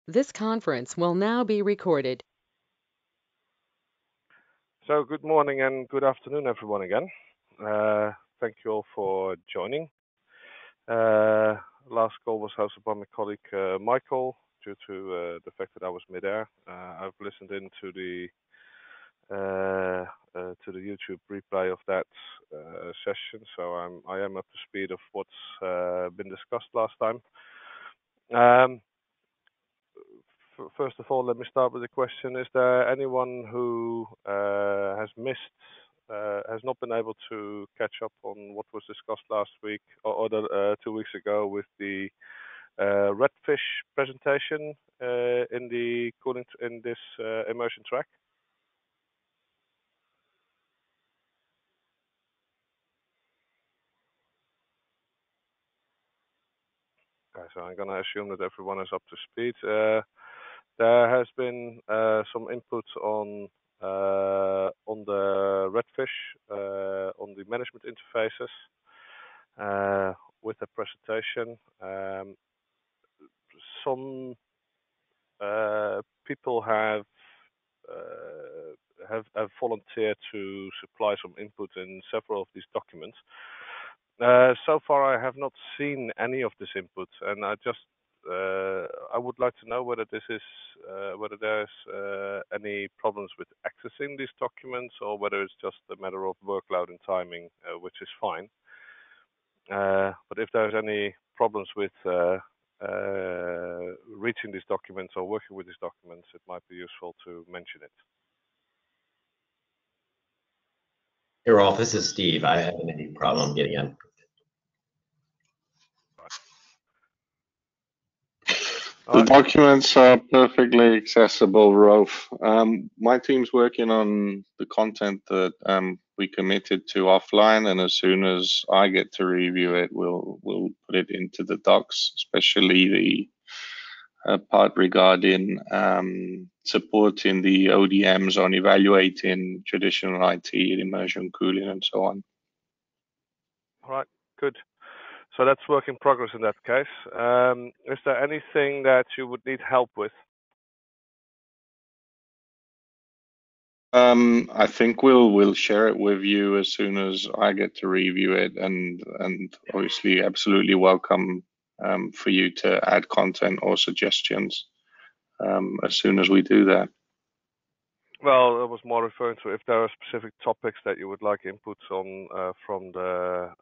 This conference will now be recorded. So good morning and good afternoon, everyone again. Thank you all for joining. Last call was hosted by my colleague Michael. Due to the fact that I was midair, I've listened into the YouTube replay of that session, so I am up to speed of what's been discussed last time. Um, First of all, let me start with a question. Is there anyone who has not been able to catch up on what was discussed last week or 2 weeks ago with the redfish presentation in this immersion track? Okay, so I'm gonna assume that everyone is up to speed. There has been some input on the redfish on the management interfaces with the presentation. Some people have volunteered to supply some input in several of these documents. So far, I have not seen any of this input, and I would like to know whether there's any problems with accessing these documents, or whether it's just a matter of workload and timing, which is fine. But if there's any problems with reaching these documents or working with these documents, it might be useful to mention it. Hey, Rolf, this is Steve. I haven't any problem getting in. The documents are perfectly accessible, Rolf. My team's working on the content that we committed to offline, and as soon as I get to review it, we'll put it into the docs, especially the part regarding supporting the ODMs on evaluating traditional IT, immersion cooling, and so on. All right, good. So that's work in progress in that case. Is there anything that you would need help with? I think we'll share it with you as soon as I get to review it, and obviously absolutely welcome for you to add content or suggestions as soon as we do that. Well, I was more referring to if there are specific topics that you would like inputs on from the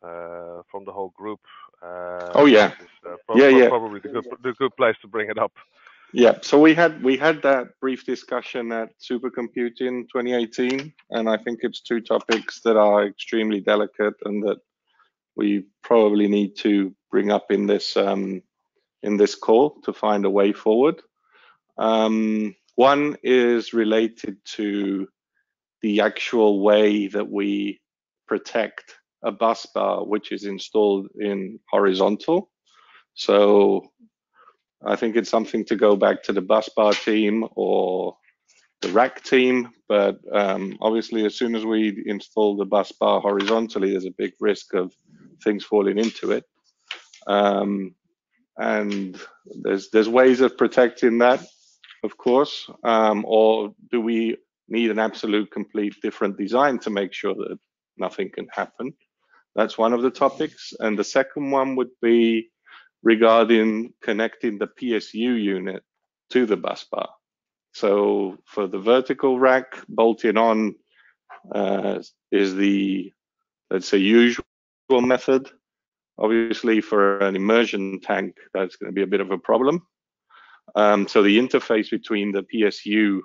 whole group. Oh yeah, Probably the good place to bring it up. Yeah, so we had that brief discussion at Supercomputing 2018, and I think it's two topics that are extremely delicate and that we probably need to bring up in this call to find a way forward. One is related to the actual way that we protect a bus bar which is installed in horizontal. So I think it's something to go back to the bus bar team or the rack team, but obviously as soon as we install the bus bar horizontally, there's a big risk of things falling into it. And there's ways of protecting that, of course, or do we need an absolute complete different design to make sure that nothing can happen? That's one of the topics. And the second one would be regarding connecting the PSU unit to the bus bar. So for the vertical rack, bolting on is the, let's say, usual method. Obviously, for an immersion tank, that's going to be a bit of a problem. So the interface between the PSU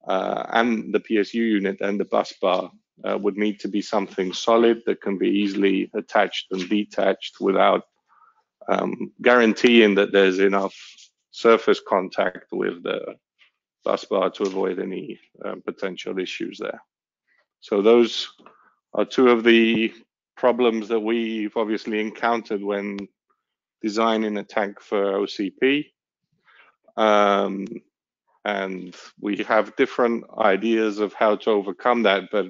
and the PSU unit and the bus bar would need to be something solid that can be easily attached and detached without guaranteeing that there's enough surface contact with the bus bar to avoid any potential issues there. So those are two of the problems that we've obviously encountered when designing a tank for OCP. And we have different ideas of how to overcome that, but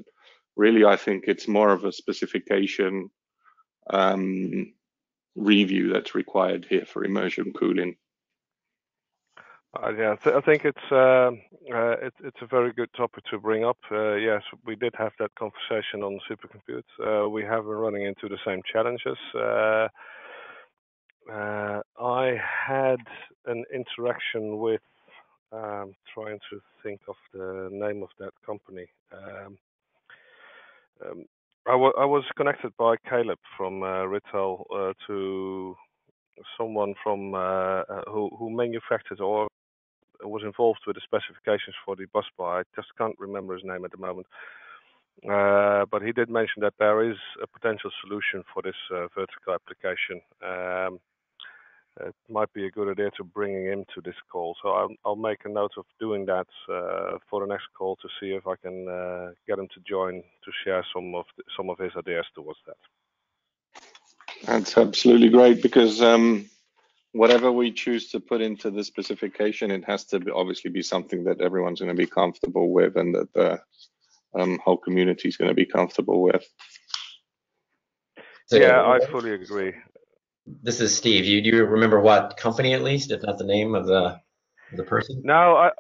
really I think it's more of a specification review that's required here for immersion cooling. Yeah, I think it's a very good topic to bring up. Yes, we did have that conversation on supercompute. We have been running into the same challenges. I had an interaction with trying to think of the name of that company. Um, I was connected by Caleb from Rittel to someone from who manufactured or was involved with the specifications for the bus bar. I just can't remember his name at the moment. But he did mention that there is a potential solution for this vertical application. It might be a good idea to bring him to this call. So I'll make a note of doing that for the next call to see if I can get him to join to share some of his ideas towards that. That's absolutely great, because whatever we choose to put into the specification, it has to obviously be something that everyone's going to be comfortable with, and that the whole community is going to be comfortable with. So, Yeah, I fully agree. This is Steve. Do you remember what company, at least, if not the name of the person? No,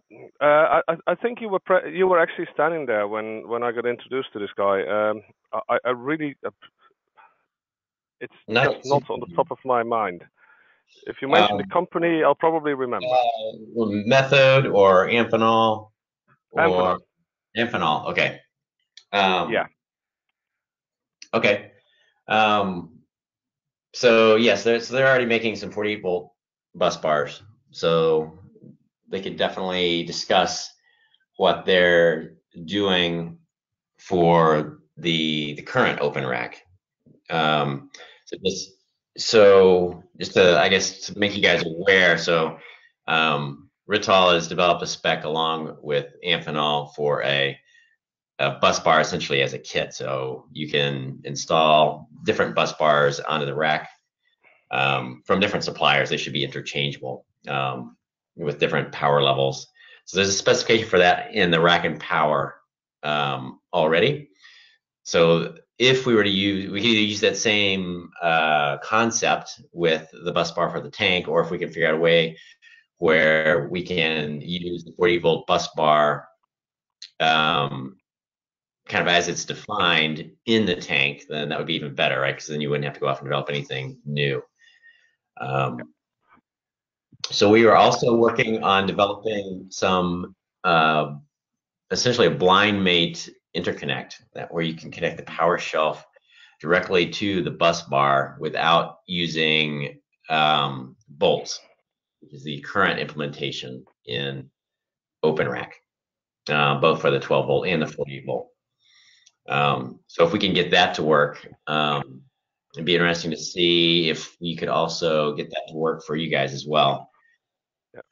I think you were actually standing there when I got introduced to this guy. I really it's just not on the top of my mind. If you mention the company, I'll probably remember. Method or Amphenol Amphenol. or Amphenol. Okay. Yeah. Okay. So yes, they're already making some 48-volt bus bars. So they could definitely discuss what they're doing for the current open rack. Just to, I guess, to make you guys aware, so Rittal has developed a spec along with Amphenol for a bus bar essentially as a kit. So you can install different bus bars onto the rack from different suppliers. They should be interchangeable with different power levels. So there's a specification for that in the rack and power already. So if we were to use, we could either use that same concept with the bus bar for the tank, or if we can figure out a way where we can use the 40-volt bus bar kind of as it's defined in the tank, then that would be even better, right? Because then you wouldn't have to go off and develop anything new. So we are also working on developing some essentially a blind mate interconnect where you can connect the power shelf directly to the bus bar without using bolts, which is the current implementation in OpenRack, both for the 12 volt and the 48 volt. So if we can get that to work, it'd be interesting to see if we could also get that to work for you guys as well.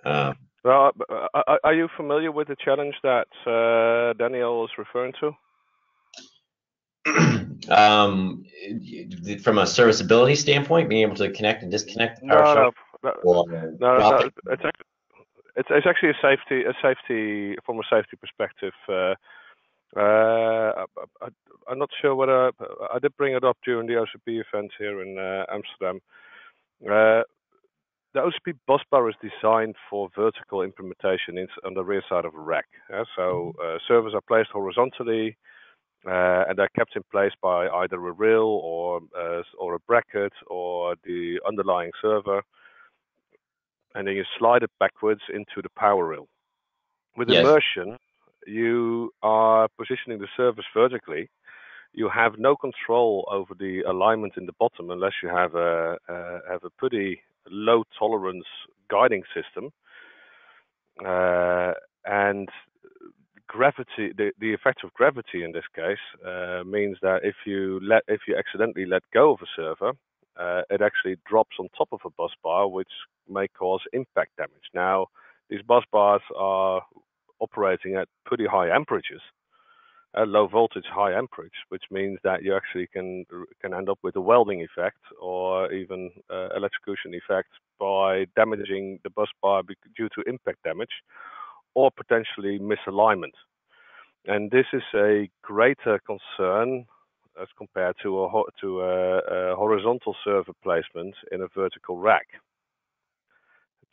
Yeah. Well, are you familiar with the challenge that Daniel is referring to? From a serviceability standpoint, being able to connect and disconnect the power shelf. No. It's actually a safety from a safety perspective. I'm not sure whether I did bring it up during the OCP event here in Amsterdam. The OCP bus bar is designed for vertical implementation on the rear side of a rack. So servers are placed horizontally, and they're kept in place by either a rail or a bracket or the underlying server, and then you slide it backwards into the power rail. With Immersion, you are positioning the servers vertically. You have no control over the alignment in the bottom unless you have a pretty low tolerance guiding system, and gravity. The effect of gravity in this case means that if you accidentally let go of a server, it actually drops on top of a bus bar, which may cause impact damage. Now, these bus bars are operating at pretty high amperages, low voltage, high amperage, which means that you actually can end up with a welding effect or even electrocution effect by damaging the bus bar due to impact damage or potentially misalignment. And this is a greater concern as compared to a horizontal server placement in a vertical rack.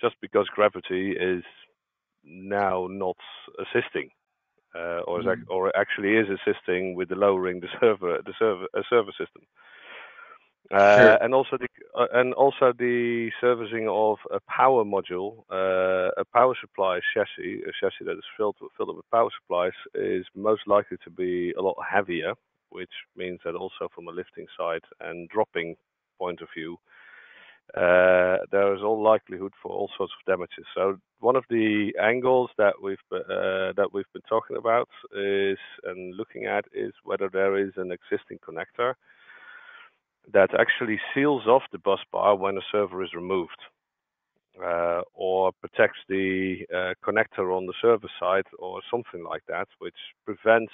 Just because gravity is now not assisting, or actually is assisting with the lowering the server system. Sure. And also the servicing of a power module, a power supply chassis, a chassis that is filled up with power supplies, is most likely to be a lot heavier, which means that also from a lifting side and dropping point of view, there is all likelihood for all sorts of damages. So one of the angles that we've been talking about is and looking at is whether there is an existing connector that actually seals off the bus bar when a server is removed, or protects the connector on the server side or something like that, which prevents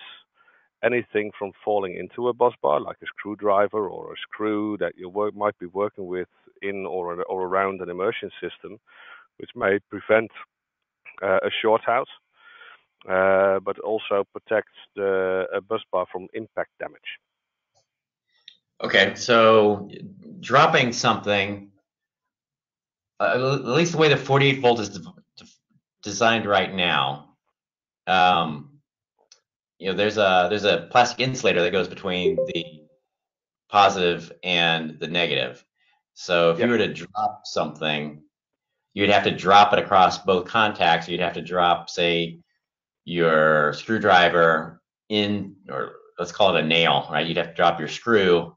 anything from falling into a bus bar, like a screwdriver or a screw that you might be working with in or around an immersion system, which may prevent a short out, but also protects a bus bar from impact damage. Okay, so dropping something, at least the way the 48 volt is designed right now, there's a plastic insulator that goes between the positive and the negative. So if you were to drop something, you'd have to drop it across both contacts. You'd have to drop, say, your screwdriver in, or let's call it a nail, right? You'd have to drop your screw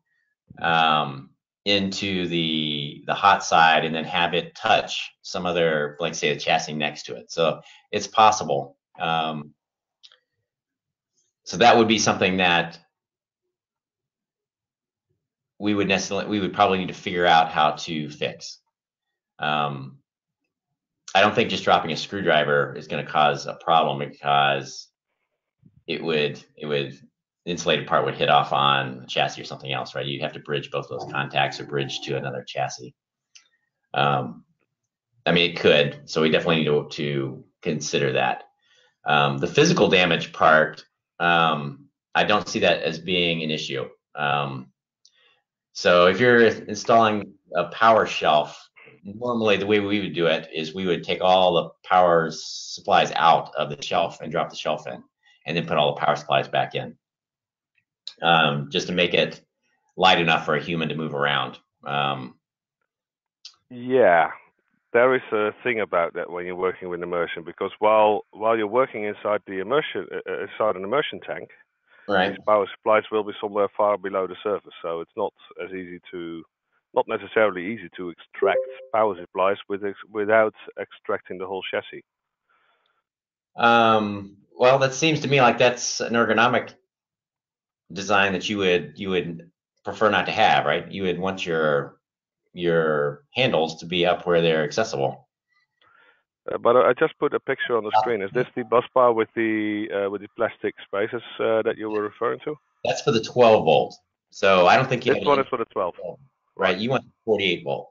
into the hot side and then have it touch some other, like say, a chassis next to it. So it's possible. So that would be something that we would probably need to figure out how to fix. I don't think just dropping a screwdriver is going to cause a problem, because the insulated part would hit off on a chassis or something else, right? You'd have to bridge both those contacts or bridge to another chassis. I mean, it could, so we definitely need to consider that. The physical damage part, I don't see that as being an issue. So if you're installing a power shelf, normally the way we would do it is we would take all the power supplies out of the shelf and drop the shelf in, and then put all the power supplies back in, just to make it light enough for a human to move around. Yeah, there is a thing about that when you're working with immersion, because while you're working inside the immersion inside an immersion tank, Right. these power supplies will be somewhere far below the surface, so it's not necessarily easy to extract power supplies without extracting the whole chassis. Well, that seems to me like that's an ergonomic design that you would prefer not to have, right? You would want your handles to be up where they're accessible. But I just put a picture on the screen. Is this the bus bar with the plastic spaces that you were referring to? That's for the 12 volt. So I don't think you This one is for the 12. Right, you want 48 volt.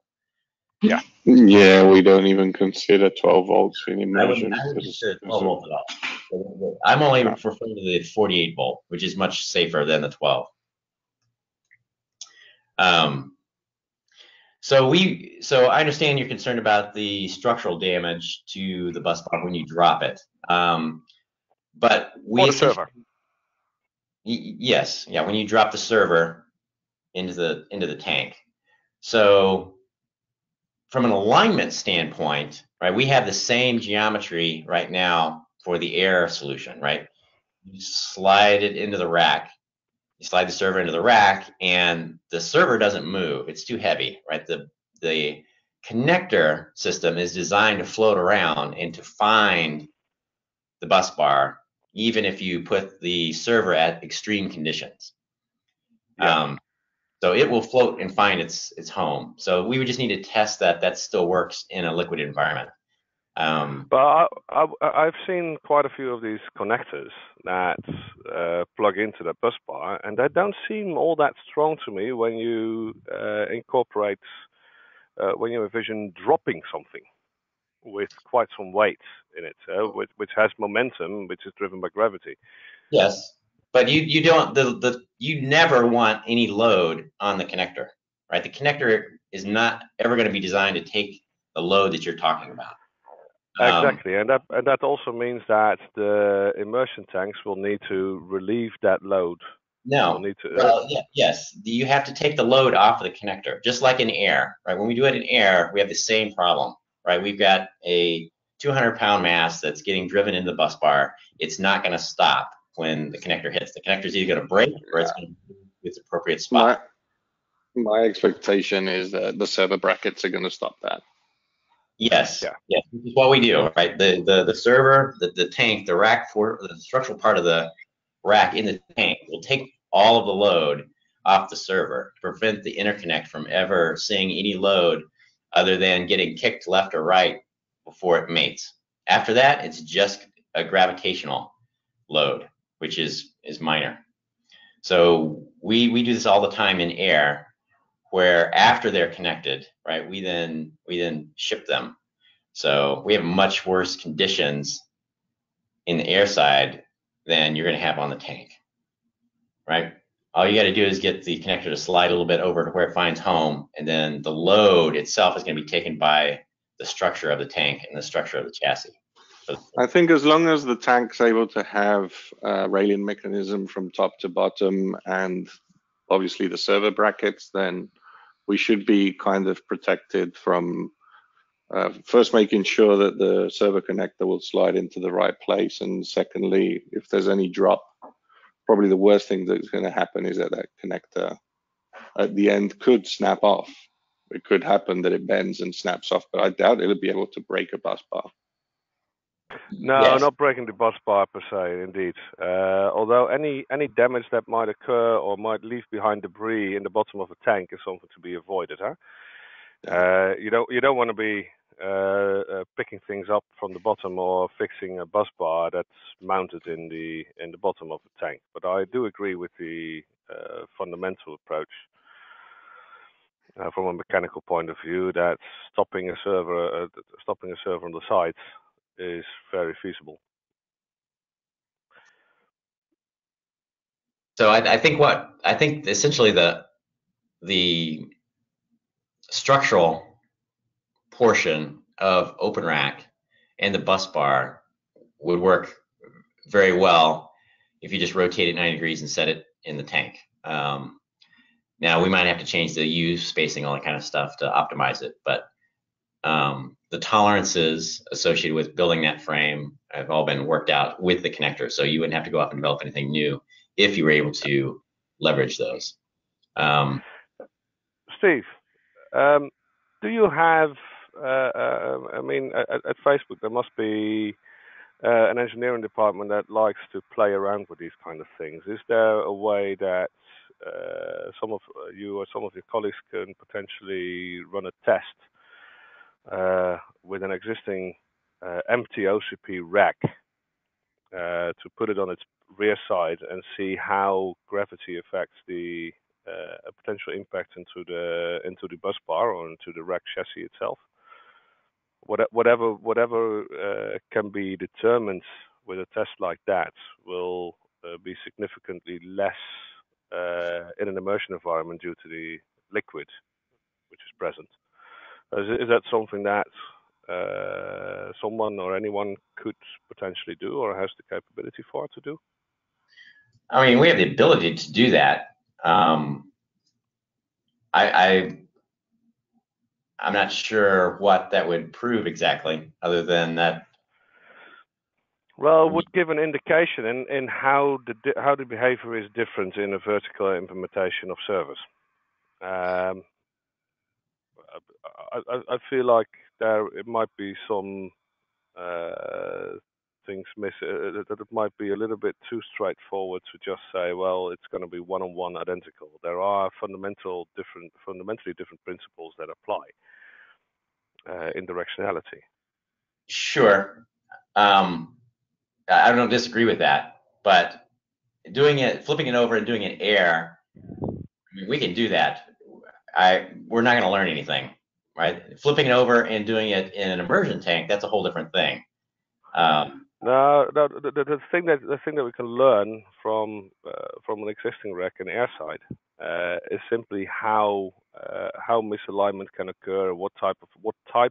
Yeah. Yeah, we don't even consider 12 volts in immersion. I wouldn't consider 12 volt at all. I'm only referring to the 48 volt, which is much safer than the 12. So I understand you're concerned about the structural damage to the bus bar when you drop it. But we server. Yes, yeah, when you drop the server into the tank. So from an alignment standpoint, right, we have the same geometry right now for the air solution, right? You slide it into the rack. You slide the server into the rack, and the server doesn't move. It's too heavy, right? The connector system is designed to float around and to find the bus bar, even if you put the server at extreme conditions. Yeah. So it will float and find its home. So we would just need to test that still works in a liquid environment. But I've seen quite a few of these connectors that plug into the bus bar, and they don't seem all that strong to me when you when you envision dropping something with quite some weight in it, which has momentum, which is driven by gravity. Yes, but you don't you never want any load on the connector, right? The connector is not ever going to be designed to take the load that you're talking about. Exactly, and that also means that the immersion tanks will need to relieve that load. Will No. need to. Well, yeah, yes. You have to take the load off of the connector, just like in air, right? When we do it in air, we have the same problem, right? We've got a 200-pound mass that's getting driven into the bus bar. It's not going to stop when the connector hits. The connector is either going to break or it's going to move to its appropriate spot. My expectation is that the server brackets are going to stop that. Yes, Yeah. yes, this is what we do, right? The server, the tank, the rack, for the structural part of the rack in the tank will take all of the load off the server to prevent the interconnect from ever seeing any load other than getting kicked left or right before it mates. After that, it's just a gravitational load, which is minor. So we do this all the time in air, where after they're connected, right, we then ship them. So we have much worse conditions in the air side than you're going to have on the tank, right? All you got to do is get the connector to slide a little bit over to where it finds home, and then the load itself is going to be taken by the structure of the tank and the structure of the chassis. I think as long as the tank's able to have a railing mechanism from top to bottom and obviously the server brackets, then we should be kind of protected from first making sure that the server connector will slide into the right place, and secondly, if there's any drop, probably the worst thing that's going to happen is that that connector at the end could snap off. It could happen that it bends and snaps off, but I doubt it'll be able to break a bus bar. No, Yes. not breaking the bus bar per se, indeed. Although any damage that might occur or might leave behind debris in the bottom of a tank is something to be avoided, huh? You don't want to be picking things up from the bottom or fixing a bus bar that's mounted in the bottom of the tank. But I do agree with the fundamental approach from a mechanical point of view that stopping a server on the side is very feasible. So I think essentially the structural portion of OpenRack and the bus bar would work very well if you just rotate it 90 degrees and set it in the tank. Now we might have to change the U spacing, all that kind of stuff to optimize it, but the tolerances associated with building that frame have all been worked out with the connector, so you wouldn't have to go out and develop anything new if you were able to leverage those. Steve, do you have? I mean, at Facebook there must be an engineering department that likes to play around with these kind of things. Is there a way that some of you or some of your colleagues can potentially run a test with an existing empty OCP rack to put it on its rear side and see how gravity affects the a potential impact into the bus bar or into the rack chassis itself? Whatever can be determined with a test like that will be significantly less in an immersion environment due to the liquid which is present. Is that something that someone or anyone could potentially do or has the capability for to do? I mean, we have the ability to do that. I'm not sure what that would prove exactly, other than that. Well, it would give an indication in how the behavior is different in a vertical implementation of servers. I feel like it might be some things that it might be a little bit too straightforward to just say, well, it's going to be one-on-one identical. There are fundamentally different principles that apply in directionality. Sure. I don't disagree with that, but flipping it over and doing it air, I mean, we can do that. We're not going to learn anything, right? Flipping it over and doing it in an immersion tank, that's a whole different thing. No, the thing that we can learn from an existing rack and air side is simply how misalignment can occur, what type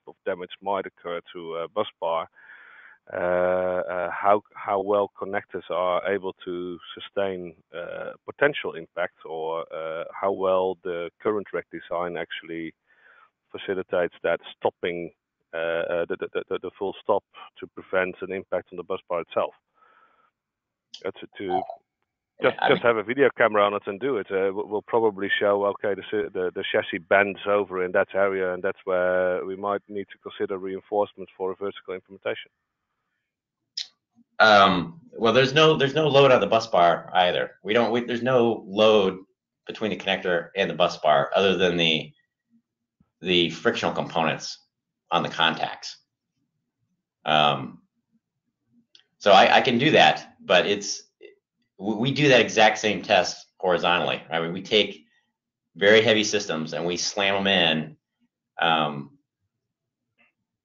of damage might occur to a bus bar how well connectors are able to sustain potential impact, or how well the current rack design actually facilitates that stopping the full stop to prevent an impact on the bus bar itself. To just have a video camera on it and do it will probably show, okay, the chassis bends over in that area, and that's where we might need to consider reinforcements for a vertical implementation. Well, there's no load on the bus bar either. There's no load between the connector and the bus bar other than the frictional components on the contacts. So I can do that, but we do that exact same test horizontally. I mean, we take very heavy systems and we slam them in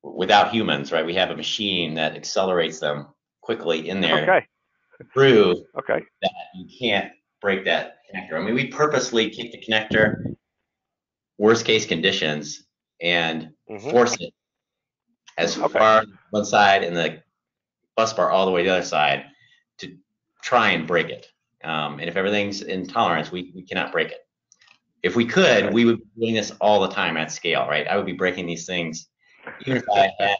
without humans, right? We have a machine that accelerates them quickly in there. Okay. To prove okay. that you can't break that connector. I mean, we purposely kick the connector, worst case conditions, and force it as far one side and the bus bar all the way to the other side to try and break it. And if everything's in tolerance, we cannot break it. If we could, we would be doing this all the time at scale, right? I would be breaking these things, even if I had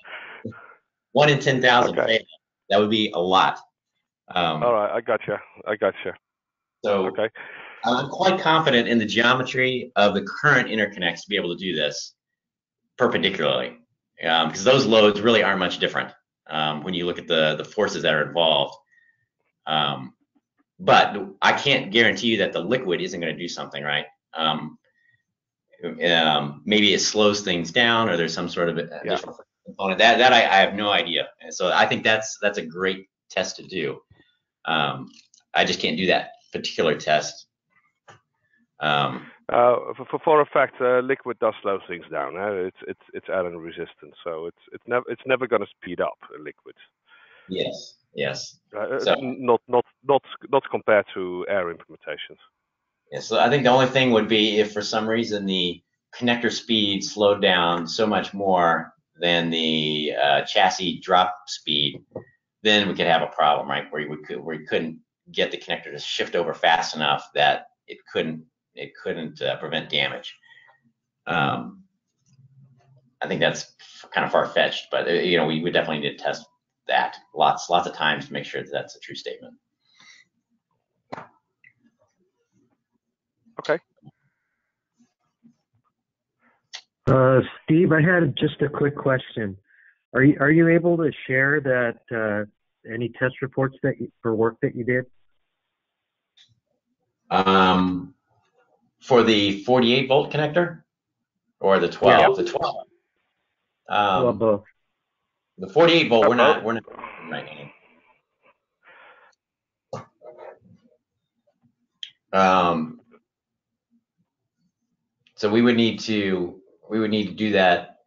1 in 10,000 fail. That would be a lot. All right, I gotcha. So I'm quite confident in the geometry of the current interconnects to be able to do this perpendicularly, because those loads really aren't much different when you look at the forces that are involved. But I can't guarantee you that the liquid isn't going to do something, right? Maybe it slows things down, or there's some sort of additional component. That I have no idea. And so I think that's a great test to do. I just can't do that particular test. For a fact, liquid does slow things down. It's Allen resistant, so it's never going to speed up a liquid. Yes. So, not compared to air implementations. Yeah, so I think the only thing would be if for some reason the connector speed slowed down so much more than the chassis drop speed, then we could have a problem, right? Where we couldn't get the connector to shift over fast enough that it couldn't prevent damage. I think that's kind of far-fetched, but we would definitely need to test that lots of times to make sure that that's a true statement. Okay. Steve, I had just a quick question. Are you able to share that any test reports for work that you did? For the 48 volt connector or the 12? Yeah. The 12. Well, both. The 48 volt, we're not right now. So we would need to do that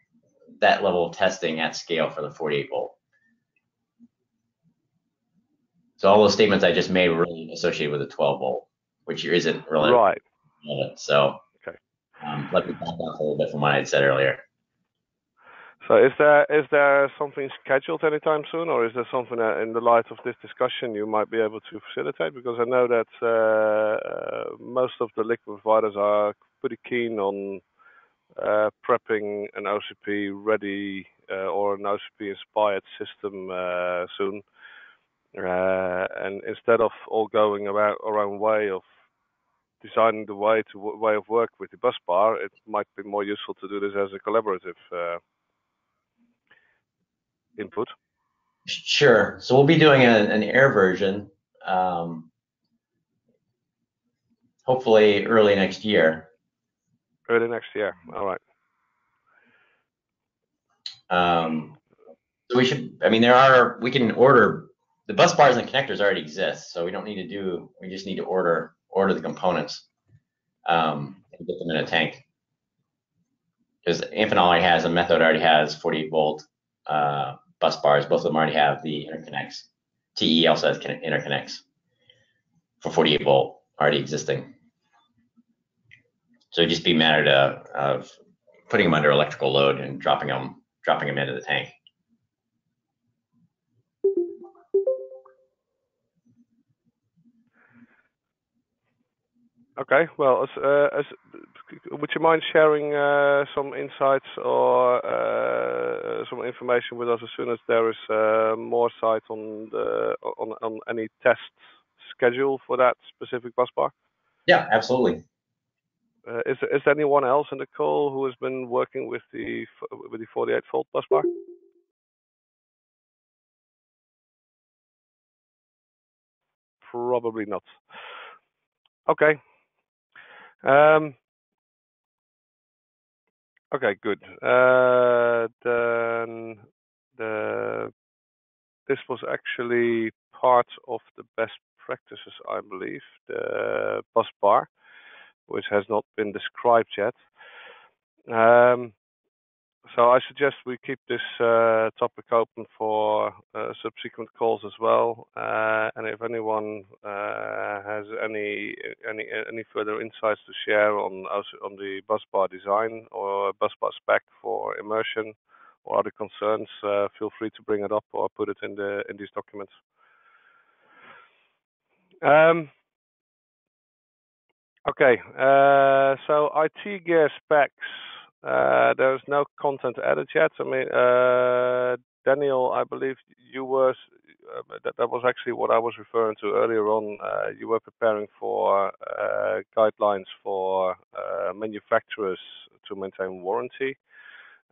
level of testing at scale for the 48 volt. So all those statements I just made were really associated with the 12 volt, which isn't really right. So let me back off a little bit from what I had said earlier. So is there something scheduled anytime soon, or is there something that, in the light of this discussion, you might be able to facilitate? Because I know that most of the liquid providers are pretty keen on prepping an OCP ready or an OCP inspired system soon. And instead of all going about our own way of designing the way of work with the bus bar, it might be more useful to do this as a collaborative input. Sure. So we'll be doing an air version, hopefully early next year. Early next year. All right. So we should. I mean, we can order the bus bars and connectors already exist, so we don't need to do. We just need to order the components and get them in a tank. Because Amphenol already has a method, already has 48 volt bus bars. Both of them already have the interconnects. TE also has interconnects for 48 volt already existing. So it'd just be a matter of putting them under electrical load and dropping them into the tank. Okay. Well, would you mind sharing some insights or some information with us as soon as there is more sight on any test schedule for that specific bus bar? Yeah, absolutely. Is there anyone else in the call who has been working with the 48-volt bus bar? Probably not. Okay. Okay, good. Then this was actually part of the best practices, I believe, the bus bar, which has not been described yet. So I suggest we keep this topic open for subsequent calls as well. And if anyone has any further insights to share on the bus bar design or bus bar spec for immersion or other concerns, feel free to bring it up or put it in these documents. Okay, so IT gear specs. There's no content added yet. I mean, Daniel, I believe you were. That was actually what I was referring to earlier on. You were preparing for guidelines for manufacturers to maintain warranty.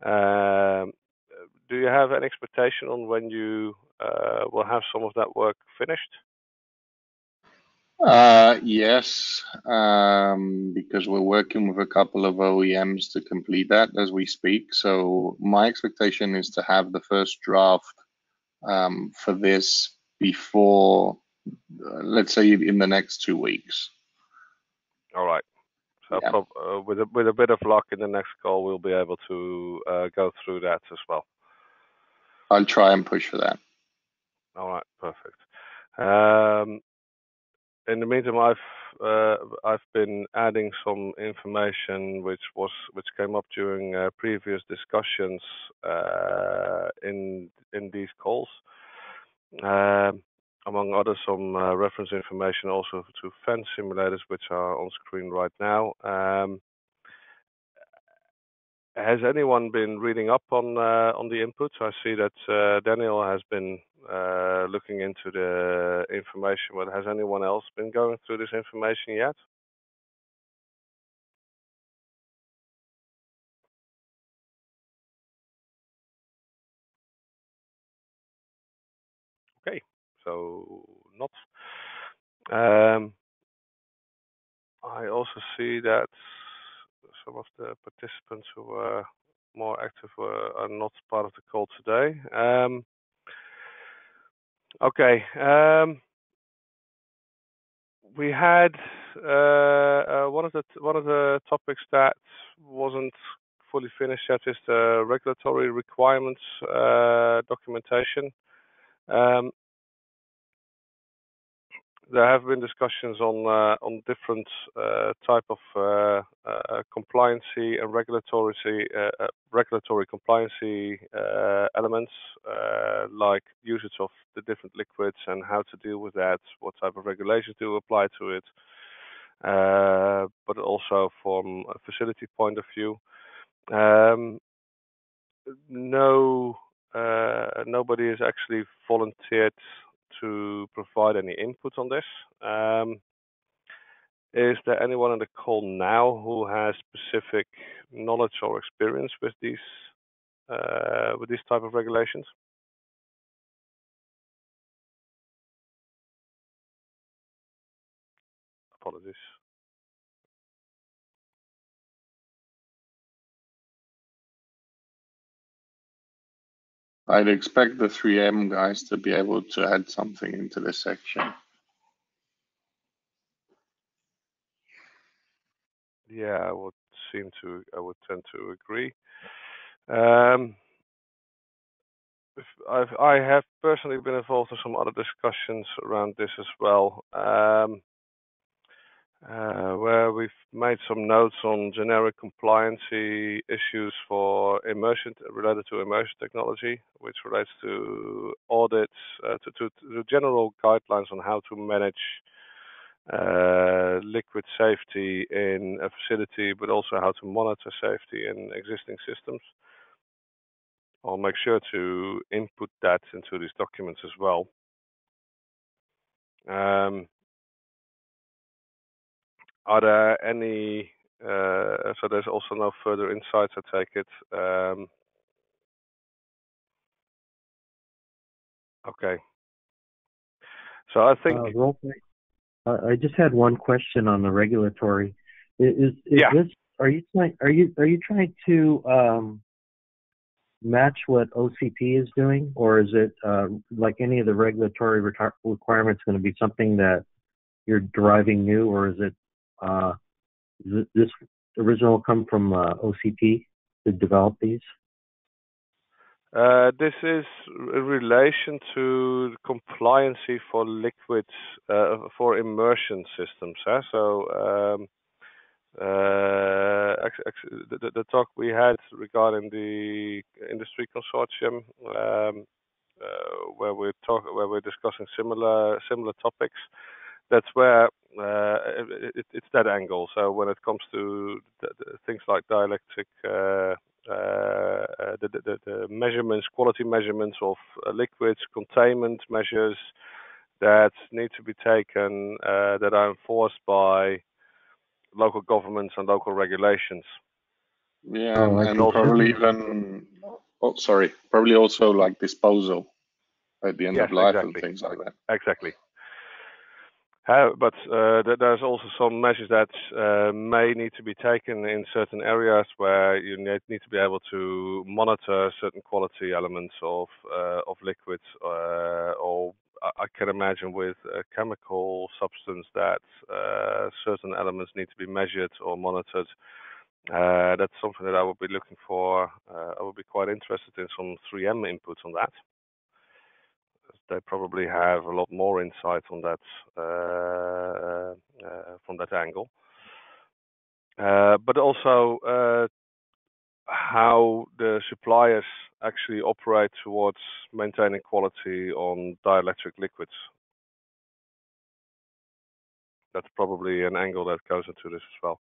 Do you have an expectation on when you will have some of that work finished? Yes, because we're working with a couple of OEMs to complete that as we speak. So my expectation is to have the first draft for this before, let's say, in the next 2 weeks. All right. So Yeah. with a bit of luck, in the next call, we'll be able to go through that as well. I'll try and push for that. All right, perfect. In the meantime, I've been adding some information which came up during previous discussions in these calls. Among others, some reference information also to fence simulators, which are on screen right now. Has anyone been reading up on the inputs? I see that Daniel has been looking into the information, but has anyone else been going through this information yet? Okay, so not. I also see that some of the participants who were more active are not part of the call today. Okay. We had one of the topics that wasn't fully finished yet is the regulatory requirements documentation. There have been discussions on different type of compliancy and regulatory compliancy elements, like usage of the different liquids and how to deal with that, what type of regulations do apply to it, but also from a facility point of view. Nobody has actually volunteered to provide any input on this. Is there anyone on the call now who has specific knowledge or experience with these type of regulations? Apologies. I'd expect the 3M guys to be able to add something into this section. Yeah, I would tend to agree. I have personally been involved in some other discussions around this as well, where we've made some notes on generic compliancy issues for immersion related to immersion technology, which relates to audits, to general guidelines on how to manage liquid safety in a facility, but also how to monitor safety in existing systems. I'll make sure to input that into these documents as well. Are there any, so there's also no further insights, I take it. Okay. So I think Rolf, I just had one question on the regulatory. Is Yeah. this, are you trying to match what OCP is doing, or is it like any of the regulatory requirements going to be something that you're deriving new, or is it this original come from OCP to develop these? this is in relation to compliancy for liquids, for immersion systems. So the talk we had regarding the industry consortium, where we're discussing similar topics. That's where it's that angle. So when it comes to things like dielectric, the measurements, quality measurements of liquids, containment measures that need to be taken, that are enforced by local governments and local regulations. Yeah, Oh, and also- probably even, probably also like disposal at the end Yes, of life exactly. and things like that. Exactly. But there's also some measures that may need to be taken in certain areas where you need to be able to monitor certain quality elements of liquids, or I can imagine with a chemical substance that certain elements need to be measured or monitored. That's something that I would be looking for. I would be quite interested in some 3M inputs on that. They probably have a lot more insight on that from that angle. But also how the suppliers actually operate towards maintaining quality on dielectric liquids. That's probably an angle that goes into this as well.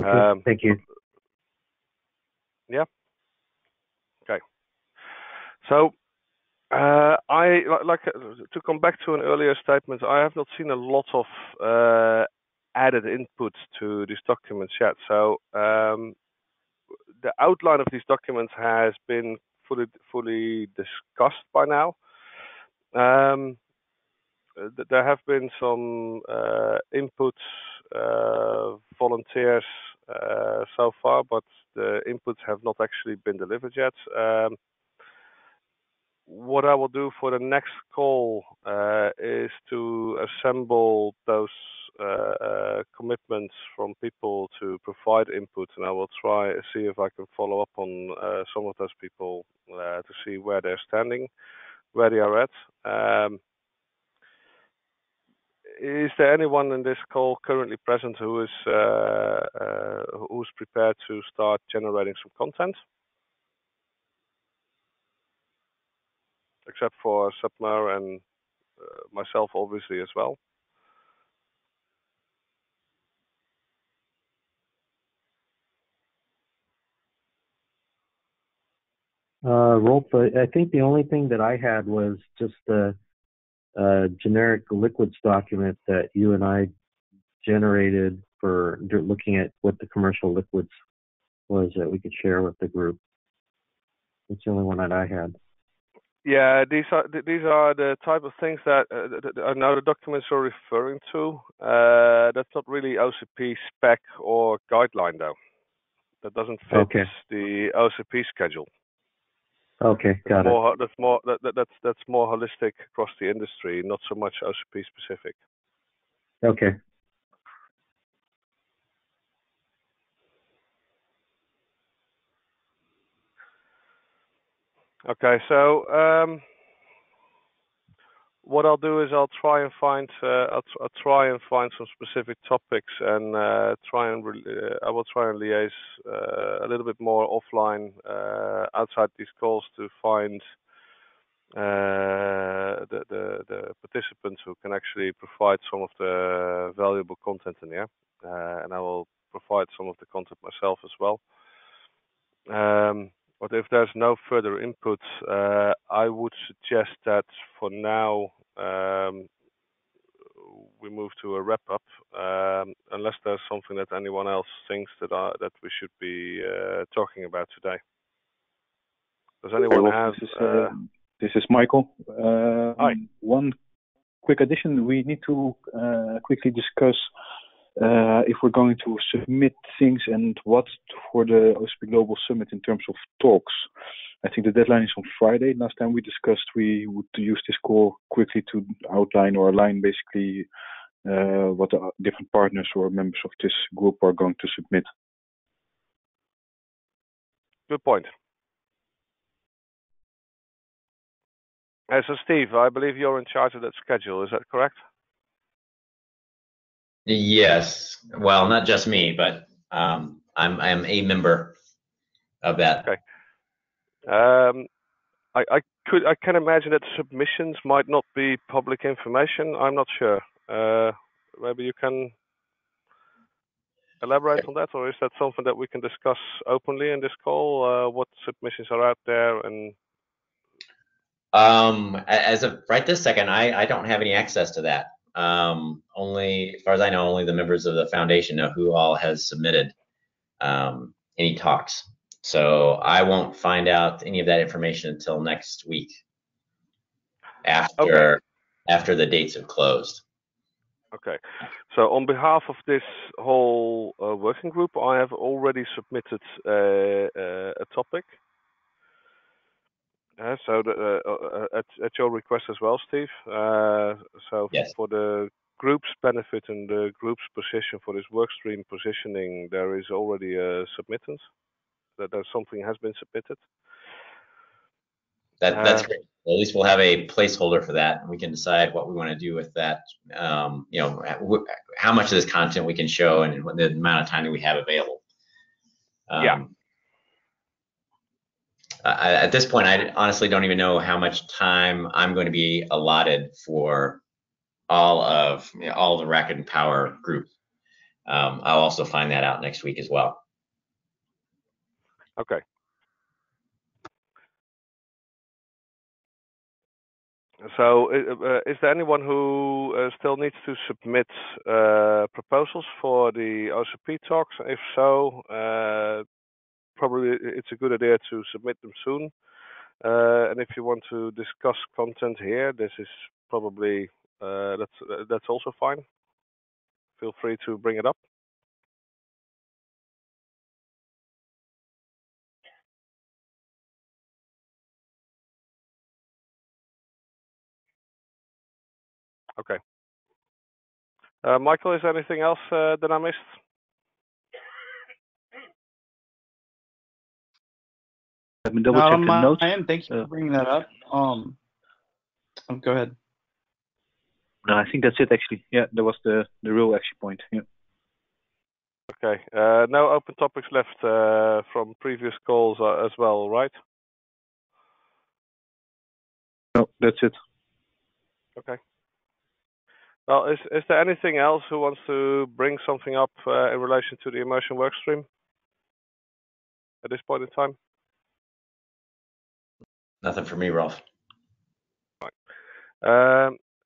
Okay, thank you. Yeah. Okay. So I like to come back to an earlier statement. I have not seen a lot of added input to these documents yet. So the outline of these documents has been fully discussed by now. There have been some inputs, volunteers so far, but the inputs have not actually been delivered yet. What I will do for the next call is to assemble those commitments from people to provide input, and I will try see if I can follow up on some of those people to see where they're standing, where they are at. Is there anyone in this call currently present who's prepared to start generating some content? Except for Submer and myself, obviously, as well. Rolf, I think the only thing that I had was just the generic liquids document that you and I generated for looking at what the commercial liquids was that we could share with the group. That's the only one that I had. Yeah, these are the type of things that I know the documents are referring to. That's not really OCP spec or guideline, though. That doesn't fit the OCP schedule. Okay, got it. That's more holistic across the industry, not so much OCP specific. Okay. Okay, so what I'll do is I'll try and find some specific topics, and I will try and liaise a little bit more offline outside these calls to find the participants who can actually provide some of the valuable content in there, and I will provide some of the content myself as well. But if there's no further input, I would suggest that for now we move to a wrap up, unless there's something that anyone else thinks that we should be talking about today. Does anyone have? This is Michael. Hi. One quick addition: we need to quickly discuss if we're going to submit things and what for the OCP Global Summit in terms of talks. I think the deadline is on Friday. Last time we discussed we would use this call quickly to outline or align basically what the different partners or members of this group are going to submit. Good point. So Steve, I believe you're in charge of that schedule. Is that correct? Yes. Well, not just me, but I'm a member of that. Okay. I can imagine that submissions might not be public information. I'm not sure. Maybe you can elaborate on that, or is that something that we can discuss openly in this call? What submissions are out there, and as of right this second, I don't have any access to that. Only, as far as I know, only the members of the foundation know who all has submitted any talks. So I won't find out any of that information until next week, after the dates have closed. Okay. So on behalf of this whole working group, I have already submitted a topic. So at your request as well, Steve. So yes. For the group's benefit and the group's position for this workstream positioning, there is already a submittance. That something has been submitted. That's great. At least we'll have a placeholder for that, and we can decide what we want to do with that. You know, how much of this content we can show, and the amount of time that we have available. Yeah. At this point, I honestly don't even know how much time I'm going to be allotted for all of the Racket and Power group. I'll also find that out next week as well. Okay. So, is there anyone who still needs to submit proposals for the OCP talks? If so, probably it's a good idea to submit them soon. And if you want to discuss content here, this is probably that's also fine. Feel free to bring it up. Okay. Michael, is there anything else that I missed? Let me double check the notes. Thank you for bringing that up. Go ahead. No, I think that's it actually. Yeah, that was the real action point. Yeah. Okay. No open topics left from previous calls as well, right? No, that's it. Okay. Well, is there anything else who wants to bring something up in relation to the Immersion workstream at this point in time? Nothing for me, Rolf. Right.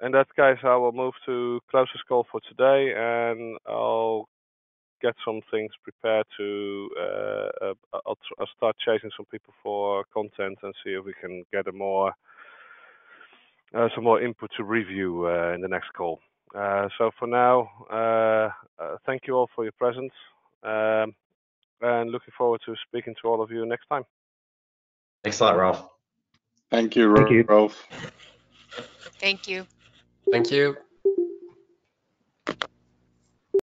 In that case, I will move to close this call for today, and I'll get some things prepared to. I'll start chasing some people for content and see if we can get some more input to review in the next call. So for now, thank you all for your presence, and looking forward to speaking to all of you next time. Thanks a lot, Rolf. Thank you, Rolf. Thank you. Thank you.